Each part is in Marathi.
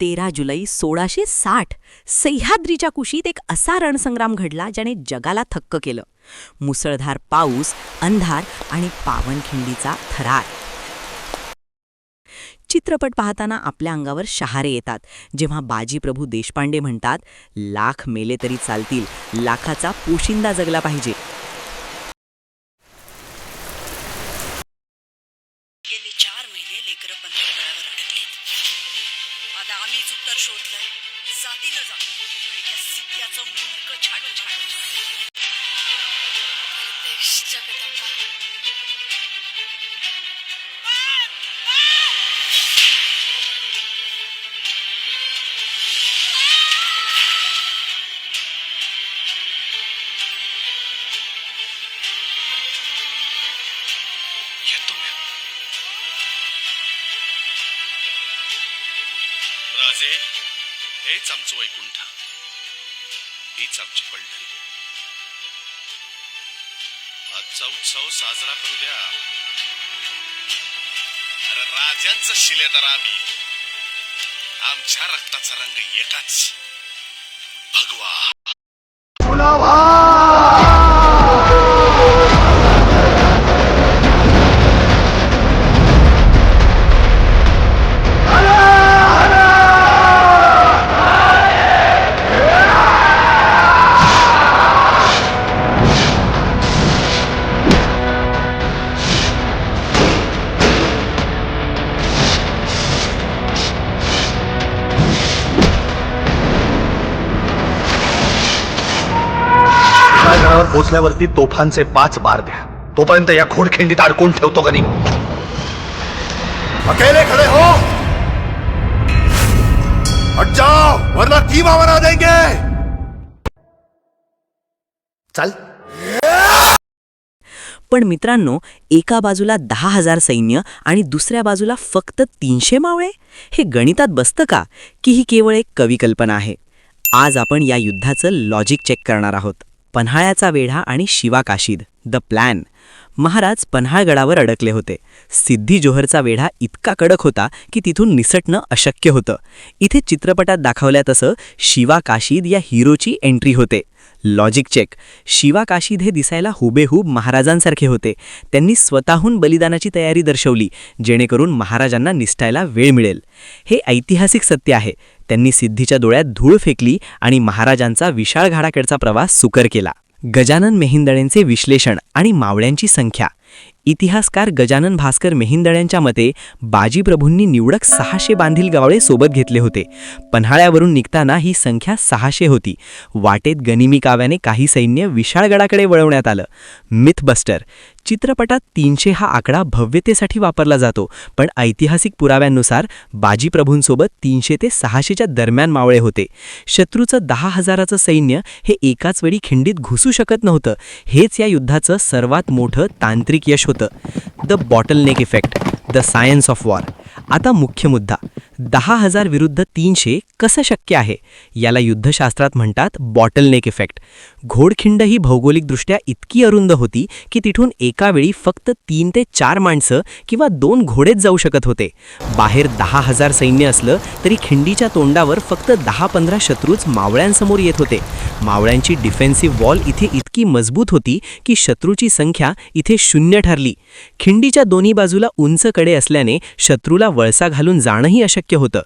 13 जुलै 1660 सह्याद्रीच्या कुशीत एक असा रणसंग्राम घडला ज्याने जगाला थक्क केलं. मुसळधार पाऊस, अंधार आणि पावनखिंडीचा थरार. चित्रपट पाहताना आपल्या अंगावर शहारे येतात जेव्हा बाजीप्रभू देशपांडे म्हणतात, लाख मेले तरी चालतील, लाखाचा पोशिंदा जगला पाहिजे. गेले 4 महिने लेकरं बंदरावर अडकलीत. आता आम्हीच उत्तर शोधलंय. जातीनं जा आणि त्या सिक्क्याचं मुंडकं छाटून जगदंबा. येतो मी. राजे, हेच आमचं वैकुंठ, हीच आमची पंढरी. आजचा उत्सव साजरा करू द्या. अरे राजांचं शिलेदार आम्ही, आमच्या रक्ताचा रंग एकाच, भगवा. पोचल्यावरती तोफांचे 5 बार द्या. तोपर्यंत या घोडखिंडीत अडकून ठेवतो गणी. अकेले खड़े हो, हट जाओ वरना कीमा बना देंगे. चल. पण मित्रांनो, एका बाजूला 10,000 सैन्य आणि दुसऱ्या बाजूला फक्त 300 मावळे. हे गणितात बसतं का, की ही केवळ एक कविकल्पना आहे? आज आपण या युद्धाचं लॉजिक चेक करणार आहोत. पन्हाळ्याचा वेढा आणि शिवा काशीद, द प्लॅन. महाराज पन्हाळगडावर अडकले होते. सिद्धी जोहरचा वेढा इतका कडक होता की तिथून निसटणं अशक्य होतं. इथे चित्रपटात दाखवल्या तसं शिवा काशीद या हिरोची एंट्री होते. Logic check. शिवा काशीद हे दिसायला हुबेहूब महाराजांसारखे होते. त्यांनी स्वतःहून बलिदानाची तयारी दर्शवली जेणेकरून महाराजांना निसटायला वेळ मिळेल. हे ऐतिहासिक सत्य आहे. त्यांनी सिद्धीच्या डोळ्यात धूळ फेकली आणि महाराजांचा विशाळ घाटाकडचा प्रवास सुकर केला. गजानन मेहिंदळेंचे विश्लेषण आणि मावळ्यांची संख्या. इतिहासकार गजानन भास्कर मेहिंदळ्यांच्या मते बाजीप्रभूंनी निवडक 600 बांधील गावळे सोबत घेतले होते. पन्हाळ्यावरून निघताना ही संख्या 600 होती. वाटेत गनिमी काव्याने काही सैन्य विशाळगडाकडे वळवण्यात आलं. मिथबस्टर. चित्रपटात 300 हा आकडा भव्यतेसाठी वापरला जातो, पण ऐतिहासिक पुराव्यांनुसार बाजीप्रभूंसोबत 300 ते 600च्या दरम्यान मावळे होते. शत्रूचं 10,000चं सैन्य हे एकाच वेळी खिंडीत घुसू शकत नव्हतं. हेच या युद्धाचं सर्वात मोठं तांत्रिक यश होतं. The bottleneck effect, the science of war. आता मुख्य मुद्दा, 10,000 विरुद्ध 300 कसं शक्य आहे? याला युद्धशास्त्रात म्हणतात बॉटलनेक इफेक्ट. घोडखिंड ही भौगोलिकदृष्ट्या इतकी अरुंद होती की तिथून एका वेळी फक्त 3 ते 4 माणसं किंवा 2 घोडेच जाऊ शकत होते. बाहेर 10,000 सैन्य असलं तरी खिंडीच्या तोंडावर फक्त 10-15 शत्रूच मावळ्यांसमोर येत होते. मावळ्यांची डिफेन्सिव्ह वॉल इथे इतकी मजबूत होती की शत्रूची संख्या इथे 0 ठरली. खिंडीच्या दोन्ही बाजूला उंच कडे असल्याने शत्रूला वळसा घालून जाणंही अशक्य होतं.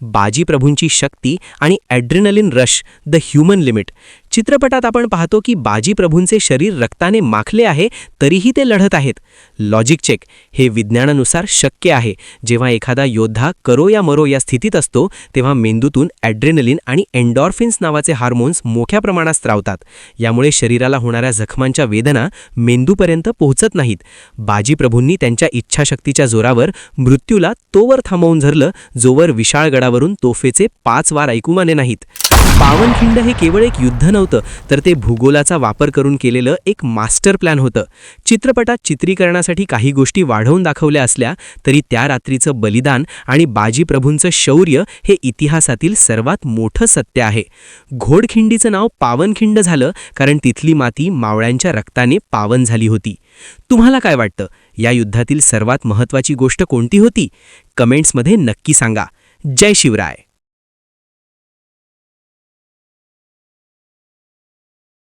बाजीप्रभूंची शक्ती आणि ॲड्रेनलिन रश, द ह्युमन लिमिट. चित्रपटात आपण पाहतो की बाजीप्रभूंचे शरीर रक्ताने माखले आहे तरीही ते लढत आहेत. Logic check. हे विज्ञानानुसार शक्य आहे. जेव्हा एखादा योद्धा करो या मरो या स्थितीत असतो तेव्हा मेंदूतून ॲड्रेनलिन आणि एन्डॉर्फिन्स नावाचे हार्मोन्स मोठ्या प्रमाणात स्त्रावतात. यामुळे शरीराला होणाऱ्या जखमांच्या वेदना मेंदूपर्यंत पोहोचत नाहीत. बाजीप्रभूंनी त्यांच्या इच्छाशक्तीच्या जोरावर मृत्यूला तोवर थांबवून धरलं जोवर विशाळ गडावरून तोफेचे 5 वार ऐकू आले नाहीत. पावनखिंड हे केवळ एक युद्ध नव्हतं, तर ते भूगोलाचा वापर करून केलेलं एक मास्टर प्लॅन होतं. चित्रपटात चित्रीकरणासाठी काही गोष्टी वाढवून दाखवल्या असल्या तरी त्या रात्रीचं बलिदान आणि बाजीप्रभूंचं शौर्य हे इतिहासातील सर्वात मोठं सत्य आहे. घोडखिंडीचं नाव पावनखिंड झालं कारण तिथली माती मावळ्यांच्या रक्ताने पावन झाली होती. तुम्हाला काय वाटतं? या युद्धातील सर्वात महत्त्वाची गोष्ट कोणती होती? कमेंट्समध्ये नक्की सांगा. जय शिवराय.